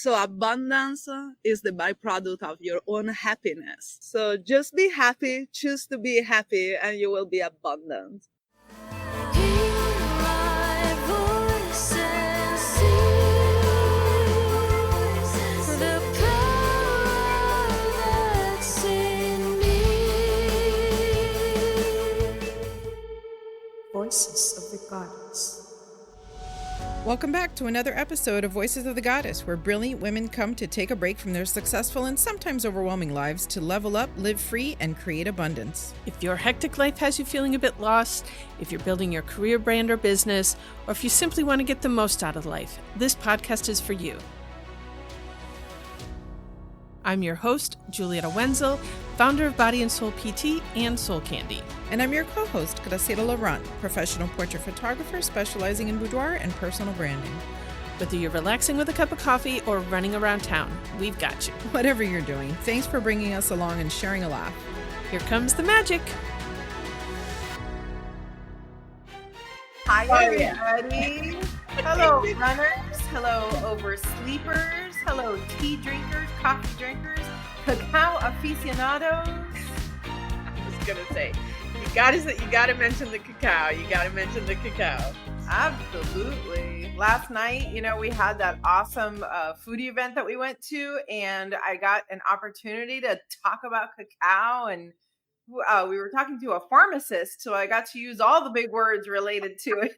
So abundance is the byproduct of your own happiness. So just be happy, choose to be happy, and you will be abundant. Voices of the Goddess. Welcome back to another episode of Voices of the Goddess, where brilliant women come to take a break from their successful and sometimes overwhelming lives to level up, live free, and create abundance. If your hectic life has you feeling a bit lost, if you're building your career, brand, or business, or if you simply want to get the most out of life, this podcast is for you. I'm your host, Julieta Wenzel, founder of Body and Soul PT and Soul Candy. And I'm your co-host, Graciela Laurent, professional portrait photographer specializing in boudoir and personal branding. Whether you're relaxing with a cup of coffee or running around town, we've got you. Whatever you're doing, thanks for bringing us along and sharing a laugh. Here comes the magic. Hi, everybody. Hello, runners. Hello, oversleepers. Hello, tea drinkers, coffee drinkers, cacao aficionados. I was gonna say, you gotta mention the cacao. You gotta mention the cacao. Absolutely. Last night, we had that awesome foodie event that we went to, and I got an opportunity to talk about cacao, and we were talking to a pharmacist, so I got to use all the big words related to it.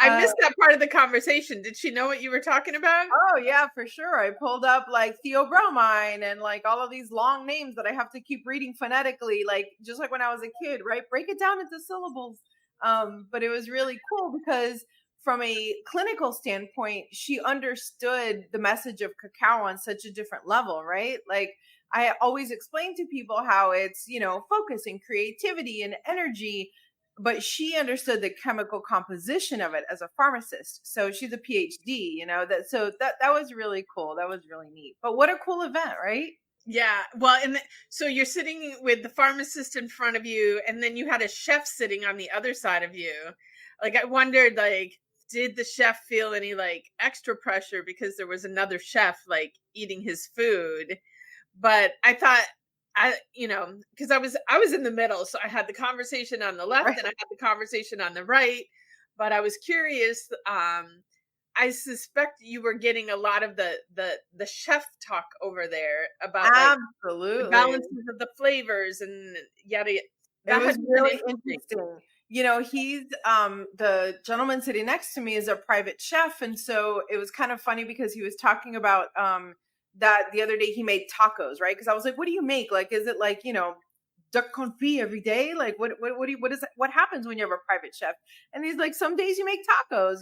I missed that part of the conversation. Did she know what you were talking about? Oh, yeah, for sure. I pulled up like theobromine and like all of these long names that I have to keep reading phonetically, like just like when I was a kid, right? Break it down into syllables. But it was really cool because from a clinical standpoint, she understood the message of cacao on such a different level, right? Like I always explain to people how it's, focus and creativity and energy. But she understood the chemical composition of it as a pharmacist. So she's a PhD, that was really cool. That was really neat. But what a cool event, right? Yeah. Well, so you're sitting with the pharmacist in front of you, and then you had a chef sitting on the other side of you. Like, I wondered, like, did the chef feel any like extra pressure because there was another chef like eating his food? But I thought, because I was in the middle, so I had the conversation on the left and I had the conversation on the right, but I was curious. I suspect you were getting a lot of the chef talk over there about absolutely the balances of the flavors and yada. That was really interesting. He's the gentleman sitting next to me is a private chef, and so it was kind of funny because he was talking about that the other day he made tacos, right? Because I was like, what do you make? Like, is it like, duck confit every day? Like, what happens when you have a private chef? And he's like, some days you make tacos,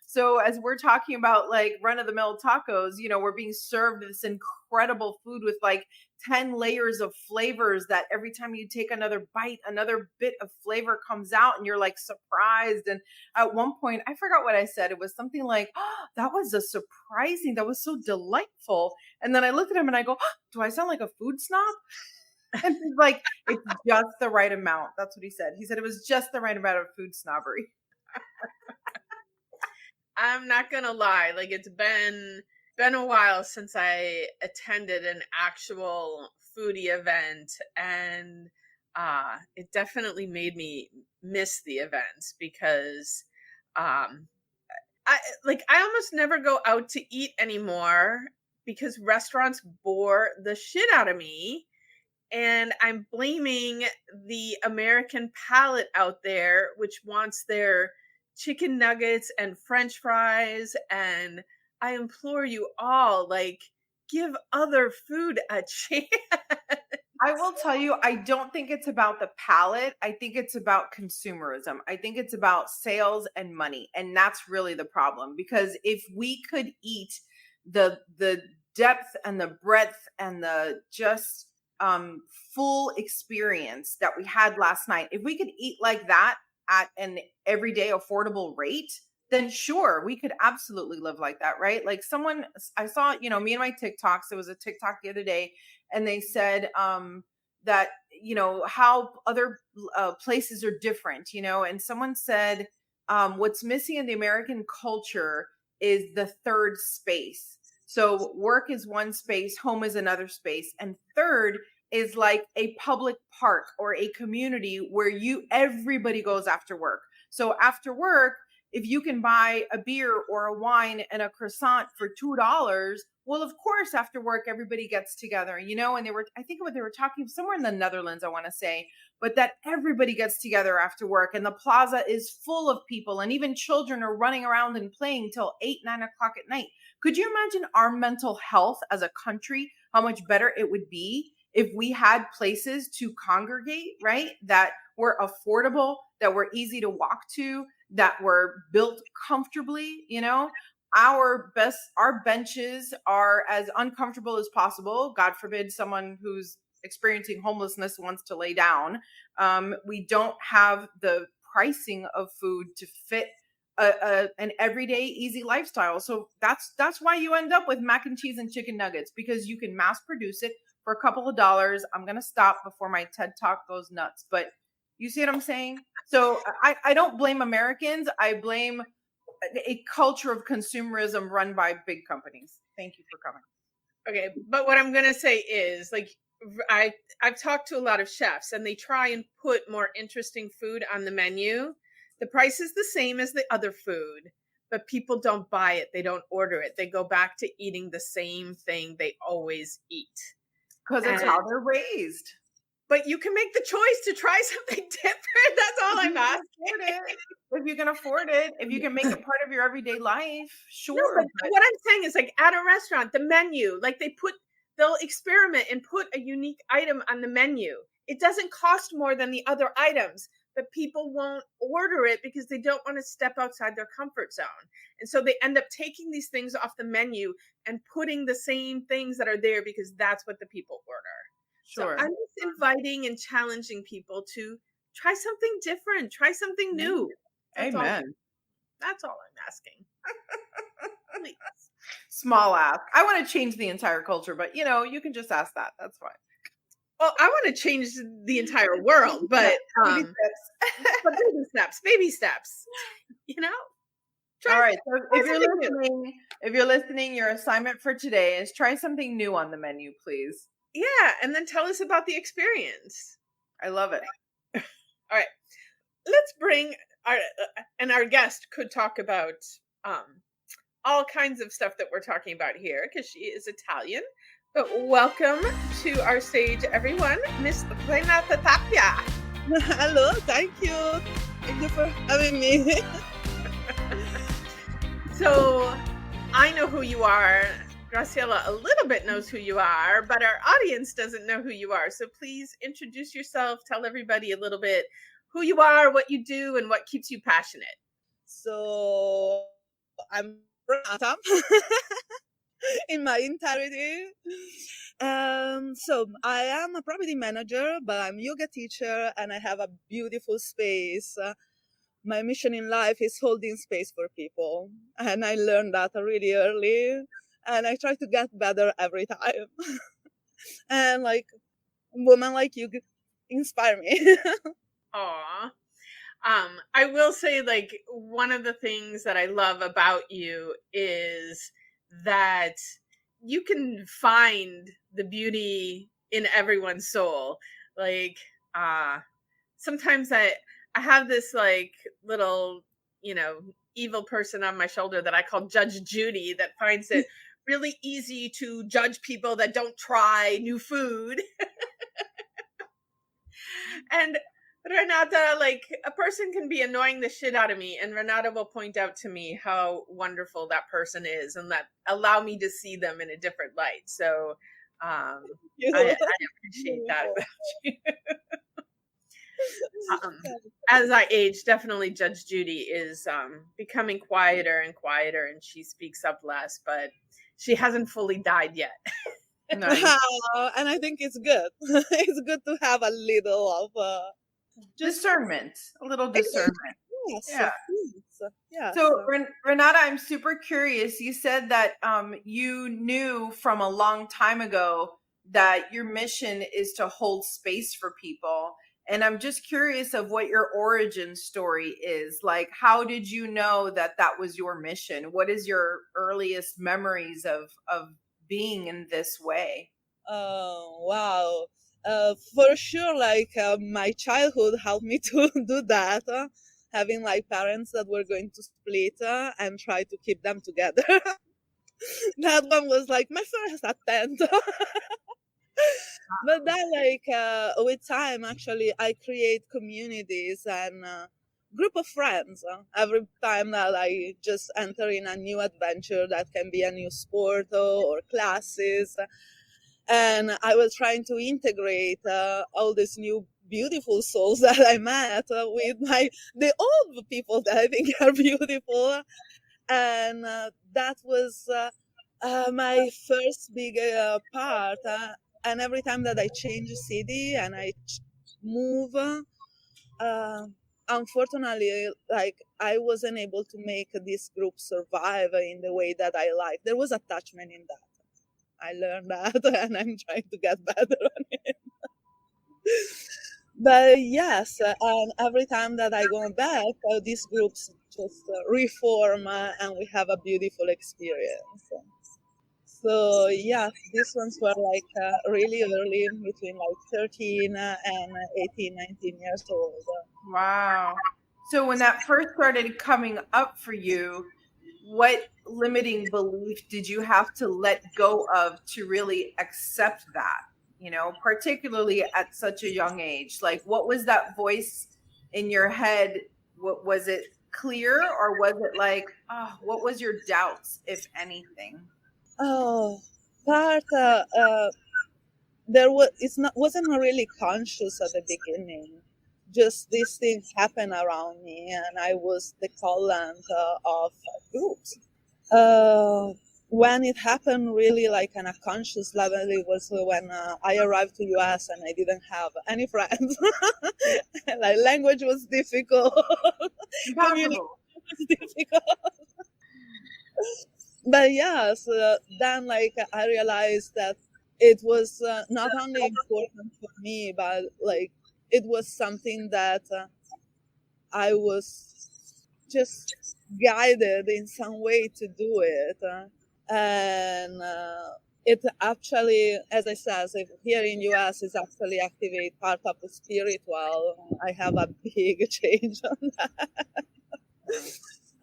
So as we're talking about like run of the mill tacos, we're being served this incredible food with like 10 layers of flavors that every time you take another bite, another bit of flavor comes out and you're like surprised. And at one point, I forgot what I said. It was something like, oh, that was that was so delightful. And then I looked at him and I go, oh, do I sound like a food snob? And he's like, it's just the right amount. That's what he said. He said it was just the right amount of food snobbery. I'm not going to lie. Like, it's been a while since I attended an actual foodie event, and it definitely made me miss the events because I almost never go out to eat anymore because restaurants bore the shit out of me. And I'm blaming the American palate out there, which wants their chicken nuggets and French fries. And I implore you all, like, give other food a chance. I will tell you, I don't think it's about the palate. I think it's about consumerism. I think it's about sales and money. And that's really the problem. Because if we could eat the depth and the breadth and the just full experience that we had last night, if we could eat like that at an everyday affordable rate, then sure, we could absolutely live like that, right? Like I saw, me and my TikToks, there was a TikTok the other day, and they said that, how other places are different, and someone said, what's missing in the American culture is the third space. So work is one space, home is another space, and third is like a public park or a community where everybody goes after work. So after work, if you can buy a beer or a wine and a croissant for $2, well, of course, after work, everybody gets together, and I think what they were talking somewhere in the Netherlands, I want to say, but that everybody gets together after work and the plaza is full of people, and even children are running around and playing till 8, 9 o'clock at night. Could you imagine our mental health as a country, how much better it would be if we had places to congregate, right? That were affordable, that were easy to walk to, that were built comfortably, our benches are as uncomfortable as possible. God forbid someone who's experiencing homelessness wants to lay down. We don't have the pricing of food to fit an everyday easy lifestyle. So that's why you end up with mac and cheese and chicken nuggets, because you can mass produce it for a couple of dollars. I'm going to stop before my TED Talk goes nuts, but you see what I'm saying? So I don't blame Americans. I blame a culture of consumerism run by big companies. Thank you for coming. Okay. But what I'm going to say is, like, I've talked to a lot of chefs, and they try and put more interesting food on the menu. The price is the same as the other food, but people don't buy it. They don't order it. They go back to eating the same thing they always eat. Because it's how they're raised. But you can make the choice to try something different. That's all I'm asking. If you can afford it, if you can make it part of your everyday life, sure. No, but what I'm saying is, like, at a restaurant, the menu, like, they'll experiment and put a unique item on the menu. It doesn't cost more than the other items, but people won't order it because they don't want to step outside their comfort zone. And so they end up taking these things off the menu and putting the same things that are there because that's what the people order. Sure. So I'm just inviting and challenging people to try something different, try something new. Amen. That's all I'm asking. Please. Small ask. I want to change the entire culture, but you can just ask that. That's fine. Well, I want to change the entire world, but baby steps. All right. So if you're listening, your assignment for today is try something new on the menu, please. Yeah, and then tell us about the experience. I love it. All right. Let's bring our guest could talk about all kinds of stuff that we're talking about here because she is Italian. But welcome to our stage, everyone, Miss Renata Tapia. Hello, thank you. Thank you for having me. So I know who you are. Graciela a little bit knows who you are, but our audience doesn't know who you are. So please introduce yourself. Tell everybody a little bit who you are, what you do, and what keeps you passionate. So I'm Renata in my entirety. So I am a property manager, but I'm a yoga teacher, and I have a beautiful space. My mission in life is holding space for people, and I learned that really early. And I try to get better every time. And like women like you inspire me. Aw. I will say, like, one of the things that I love about you is that you can find the beauty in everyone's soul. Like, sometimes I have this like little, evil person on my shoulder that I call Judge Judy that finds it really easy to judge people that don't try new food. And Renata, like, a person can be annoying the shit out of me, and Renata will point out to me how wonderful that person is and that allow me to see them in a different light. So I appreciate that about you. As I age, definitely Judge Judy is becoming quieter and quieter, and she speaks up less, but she hasn't fully died yet. And I think it's good. It's good to have a little of discernment, a little discernment. Yes, yeah. So Renata, I'm super curious. You said that you knew from a long time ago that your mission is to hold space for people. And I'm just curious of what your origin story is. Like, how did you know that that was your mission? What is your earliest memories of being in this way? Oh, wow. For sure, like my childhood helped me to do that. Having like parents that were going to split and try to keep them together. That one was like my first attempt. But then, like with time, actually, I create communities and group of friends. Every time that I just enter in a new adventure, that can be a new sport or classes, and I was trying to integrate all these new beautiful souls that I met with the old people that I think are beautiful, and that was my first big part. And every time that I change city and I move, uh, unfortunately, like I wasn't able to make this group survive in the way that I like. There was attachment in that. I learned that, and I'm trying to get better on it. But yes, and every time that I go back, these groups just reform, and we have a beautiful experience. So yes, these ones were like really early, between like 13 and 18, 19 years old. Wow. So when that first started coming up for you, what limiting belief did you have to let go of to really accept that? You know, particularly at such a young age. Like, what was that voice in your head? What was it, clear, or was it like, oh, what was your doubts, if anything? Oh, part there was it's not wasn't really conscious at the beginning. Just these things happen around me, and I was the callant of groups. When it happened really like on a conscious level, it was when I arrived to US and I didn't have any friends. Like language was difficult, communication Impossible. was difficult. But yes, then like I realized that it was not only important for me, but like it was something that I was just guided in some way to do it. And it actually, as I said, so here in US is actually activate part of the spiritual. I have a big change on that.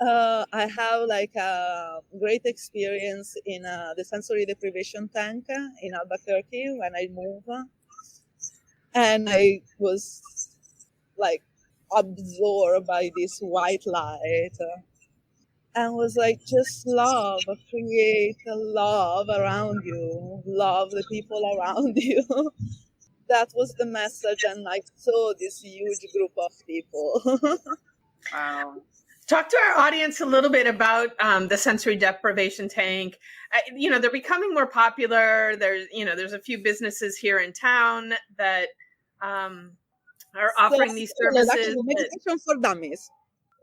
I have like a great experience in the sensory deprivation tank in Albuquerque when I moved, and I was like absorbed by this white light, and was like, just love, create a love around you, love the people around you. That was the message, and I saw this huge group of people. Wow. Talk to our audience a little bit about the sensory deprivation tank. You know, they're becoming more popular. There's a few businesses here in town that are So offering these it's services. actually meditation for dummies.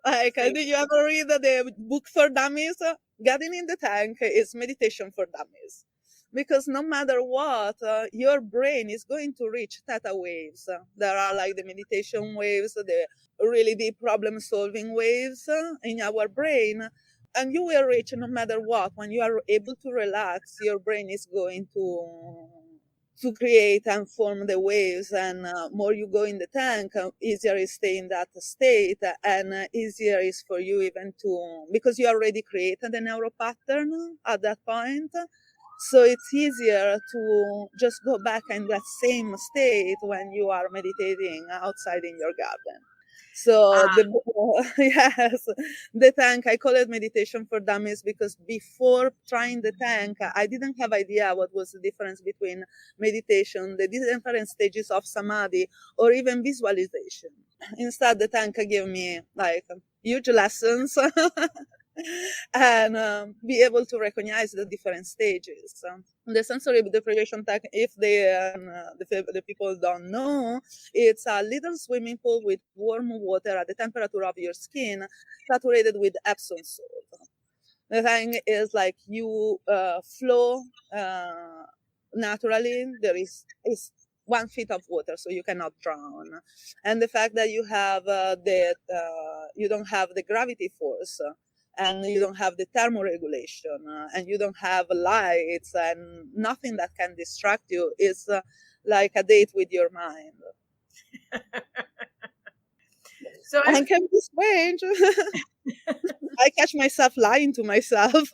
Like, did you ever read the book for dummies? Getting in the tank is meditation for dummies. Because no matter what, your brain is going to reach theta waves. There are like the meditation waves, the really deep problem solving waves in our brain. And you will reach no matter what. When you are able to relax, your brain is going to create and form the waves, and more you go in the tank, easier is stay in that state, and easier is for you even to, because you already created a neural pattern at that point, so it's easier to just go back in that same state when you are meditating outside in your garden. So yes, the tank, I call it meditation for dummies because before trying the tank, I didn't have idea what was the difference between meditation, the different stages of samadhi, or even visualization. Instead, the tank gave me like huge lessons and be able to recognize the different stages. The sensory deprivation tank, if the people don't know, it's a little swimming pool with warm water at the temperature of your skin, saturated with Epsom salt. The thing is like you flow naturally. There is 1 feet of water, so you cannot drown. And the fact that you have you don't have the gravity force, and you don't have the thermoregulation, and you don't have lights and nothing that can distract you is like a date with your mind. So And can be strange. I catch myself lying to myself.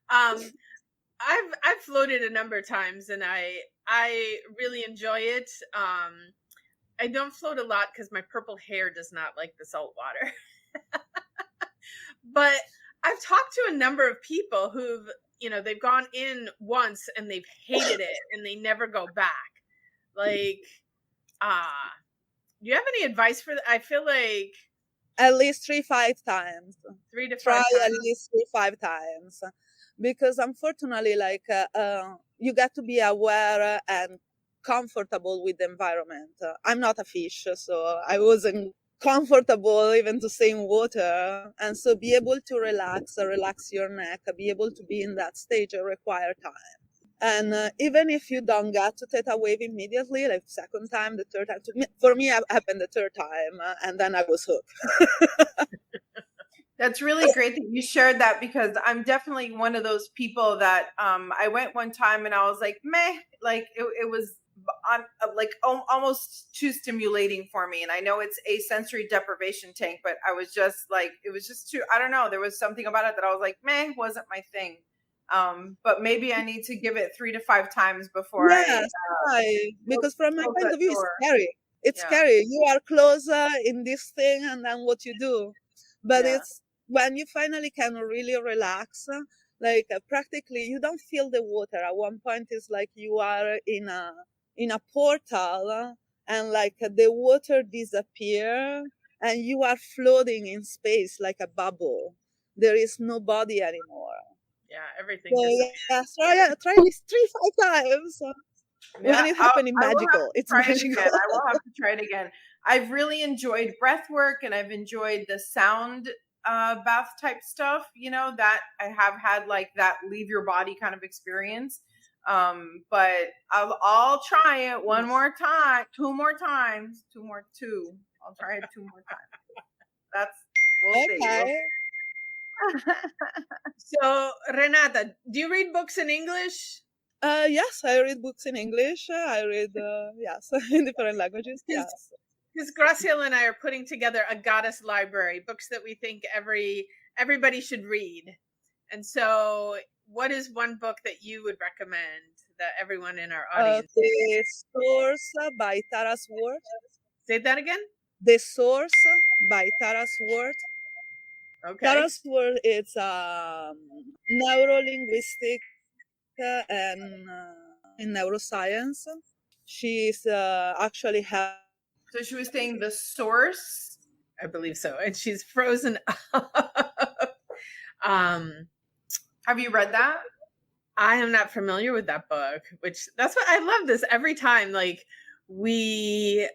I've floated a number of times, and I really enjoy it. I don't float a lot because my purple hair does not like the salt water. But I've talked to a number of people who've, they've gone in once and they've hated it and they never go back. Like, do you have any advice for that? I feel like At least 3-5 times. 3 to 5 Try times. at least 3-5 times. Because unfortunately, like, you got to be aware and comfortable with the environment. I'm not a fish, so I wasn't comfortable even to stay in water. And so be able to relax your neck, be able to be in that stage require time. And even if you don't get to theta wave immediately, like second time, the third time, for me, it happened the third time, and then I was hooked. That's really great that you shared that, because I'm definitely one of those people that I went one time and I was like, meh, like it was on like almost too stimulating for me. And I know it's a sensory deprivation tank, but I was just like, it was just too, I don't know. There was something about it that I was like, meh, wasn't my thing. But maybe I need to give it 3 to 5 times before because from my point of view, it's scary. It's Yeah. scary. You are closer in this thing, and then what you do. But Yeah. it's when you finally can really relax, like practically you don't feel the water. At one point, it's like you are in a portal, and like the water disappear, and you are floating in space like a bubble. There is no body anymore. Yeah, everything. So yeah, try at least 3-5 times. Yeah, When it happening I will have magical. to It's try it magical. again. I will have to try it again. I've really enjoyed breath work, and I've enjoyed the sound bath type stuff, that I have had like that leave your body kind of experience. But I'll try it one more time, 2 more times, 2 more. I'll try it 2 more times. We'll see. Okay. So, Renata, do you read books in English? Yes, I read books in English. I read, yes, in different languages. Yes. Because Graciela and I are putting together a goddess library, books that we think everybody should read. And so, what is one book that you would recommend that everyone in our audience? The Source by Tara Swart. Say that again? The Source by Tara Swart. Okay. Tara Swart is neuro-linguistic and in neuroscience. She's actually So she was saying The Source? I believe so. And she's frozen up. Have you read that? I am not familiar with that book, that's what I love this every time. Like we,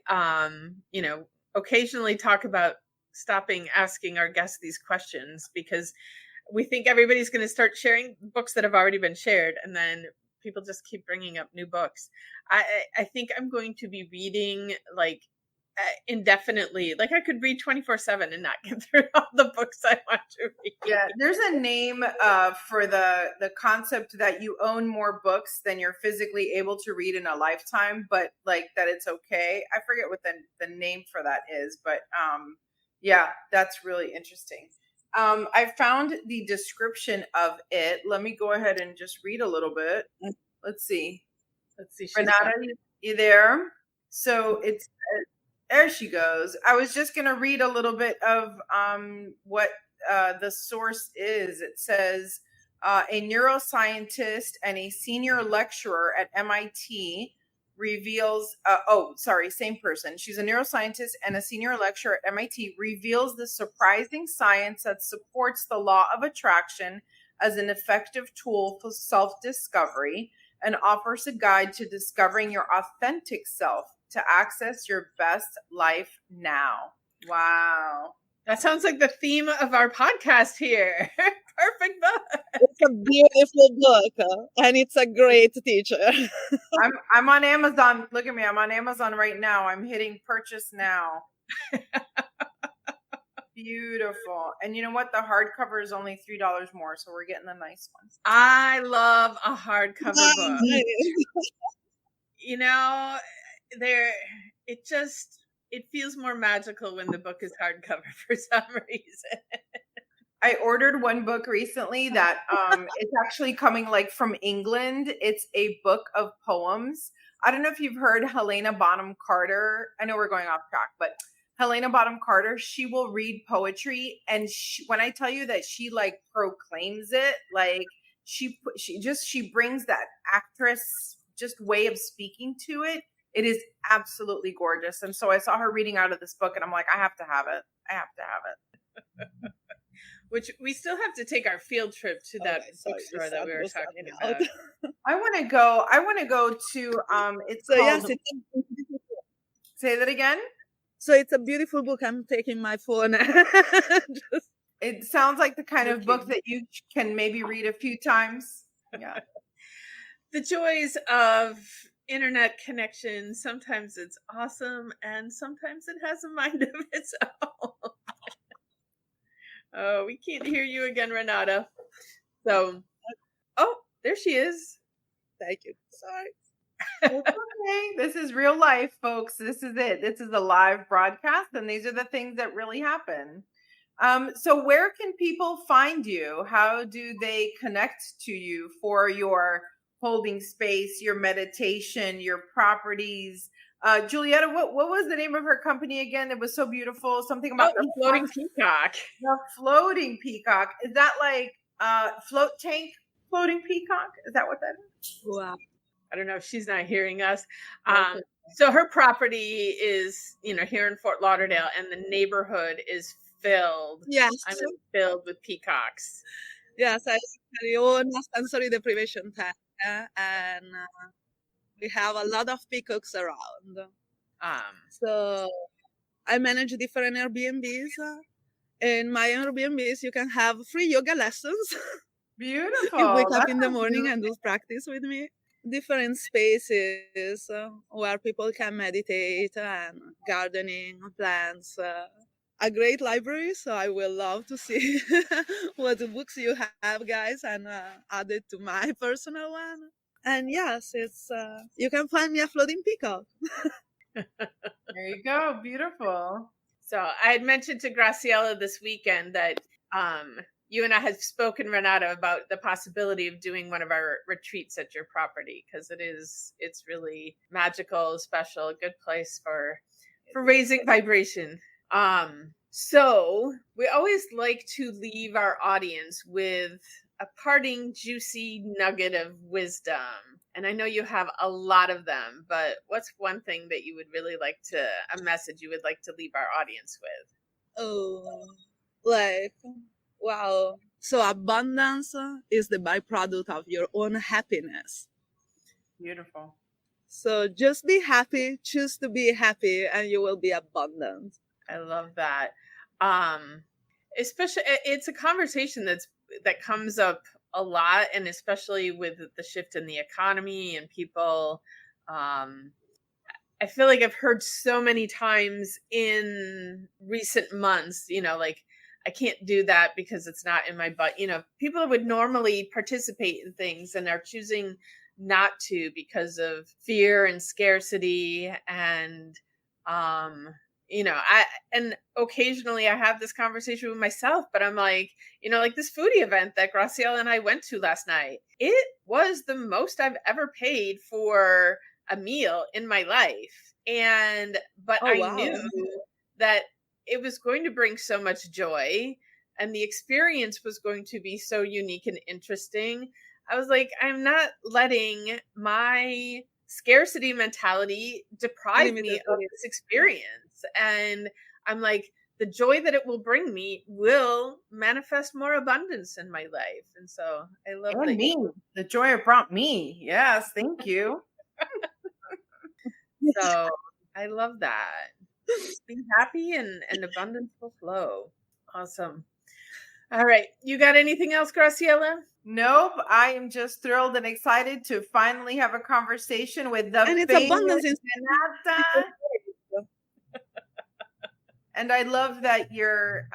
occasionally talk about stopping asking our guests these questions because we think everybody's going to start sharing books that have already been shared. And then people just keep bringing up new books. I think I'm going to be reading like indefinitely. Like I could read 24/7 and not get through all the books I want to read. Yeah, there's a name for the concept that you own more books than you're physically able to read in a lifetime, but like that it's okay. I forget what the name for that is, but yeah, that's really interesting. I found the description of it. Let me go ahead and just read a little bit. Let's see. Renata, you there? So it's there she goes. I was just going to read a little bit of what the source is. It says, a neuroscientist and a senior lecturer at MIT reveals, same person. She's a neuroscientist and a senior lecturer at MIT, reveals the surprising science that supports the law of attraction as an effective tool for self-discovery and offers a guide to discovering your authentic self to access your best life now. Wow. That sounds like the theme of our podcast here. Perfect book. a beautiful book, and it's a great teacher. I'm on Amazon. Look at me. I'm on Amazon right now. I'm hitting purchase now. Beautiful. And you know what? The hardcover is only $3 more, so we're getting the nice ones. I love a hardcover book. You know, it feels more magical when the book is hardcover for some reason. I ordered one book recently that it's actually coming like from England. It's a book of poems. I don't know if you've heard Helena Bonham Carter. I know we're going off track, but Helena Bonham Carter, she will read poetry, and when I tell you that she like proclaims it, like she brings that actress just way of speaking to it. It is absolutely gorgeous. And so I saw her reading out of this book, and I'm like, I have to have it. I have to have it. Which we still have to take our field trip to that bookstore that we were talking about. I want to go to it's so called, yes, say that again. So it's a beautiful book. I'm taking my phone. It sounds like the kind of book that you can maybe read a few times. Yeah. The joys of internet connection. Sometimes it's awesome, and sometimes it has a mind of its own. Oh, we can't hear you again, Renata. So, oh, there she is. Thank you. Sorry. Okay, this is real life, folks. This is it. This is a live broadcast, and these are the things that really happen. So where can people find you? How do they connect to you for your holding space, your meditation, your properties? Julietta, what was the name of her company again? It was so beautiful. Something about the Floating Peacock. The Floating Peacock. Is that like Floating Peacock? Is that what that is? Wow. I don't know if she's not hearing us. So her property is, here in Fort Lauderdale, and the neighborhood is filled. Yes. Filled with peacocks. Yes, I own a sensory deprivation center, and we have a lot of peacocks around. So I manage different Airbnbs. In my Airbnbs, you can have free yoga lessons. Beautiful. You wake up in the morning and do practice with me. Different spaces where people can meditate, and gardening, plants. A great library, so I will love to see what books you have, guys, and add it to my personal one. And yes, it's you can find me a Floating Peacock. There you go. Beautiful. So I had mentioned to Graciela this weekend that you and I had spoken, Renata, about the possibility of doing one of our retreats at your property, because it's really magical, special, a good place for raising vibration. So we always like to leave our audience with a parting juicy nugget of wisdom. And I know you have a lot of them, but what's one thing that you would really like a message you would like to leave our audience with? Oh, wow. So abundance is the byproduct of your own happiness. Beautiful. So just be happy, choose to be happy, and you will be abundant. I love that. Especially, it's a conversation that comes up a lot, and especially with the shift in the economy and people. I feel like I've heard so many times in recent months, like, I can't do that because it's not in my butt. People would normally participate in things and are choosing not to because of fear and scarcity. And, and occasionally I have this conversation with myself, but I'm like, like this foodie event that Graciela and I went to last night, it was the most I've ever paid for a meal in my life. But I knew that it was going to bring so much joy, and the experience was going to be so unique and interesting. I was like, I'm not letting my scarcity mentality deprive me of this experience. And I'm like, the joy that it will bring me will manifest more abundance in my life. And so I love the joy it brought me. Yes, thank you. So I love that. Be happy and abundance will flow. Awesome. All right. You got anything else, Graciela? Nope. I am just thrilled and excited to finally have a conversation with the And it's famous abundance in Renata. And I love that your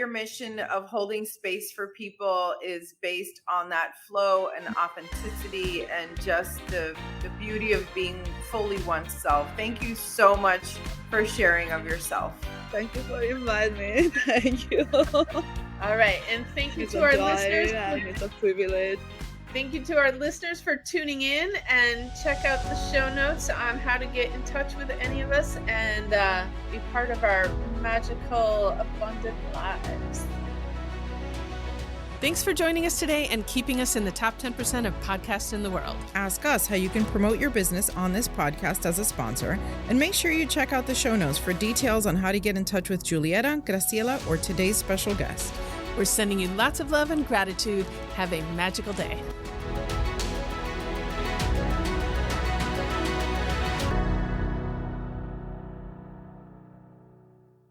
mission of holding space for people is based on that flow and authenticity and just the beauty of being fully oneself. Thank you so much for sharing of yourself. Thank you for inviting me. Thank you. All right. And thank you It's to a our joy listeners. and it's a privilege. Thank you to our listeners for tuning in, and check out the show notes on how to get in touch with any of us and be part of our magical, abundant lives. Thanks for joining us today and keeping us in the top 10% of podcasts in the world. Ask us how you can promote your business on this podcast as a sponsor, and make sure you check out the show notes for details on how to get in touch with Julieta, Graciela, or today's special guest. We're sending you lots of love and gratitude. Have a magical day.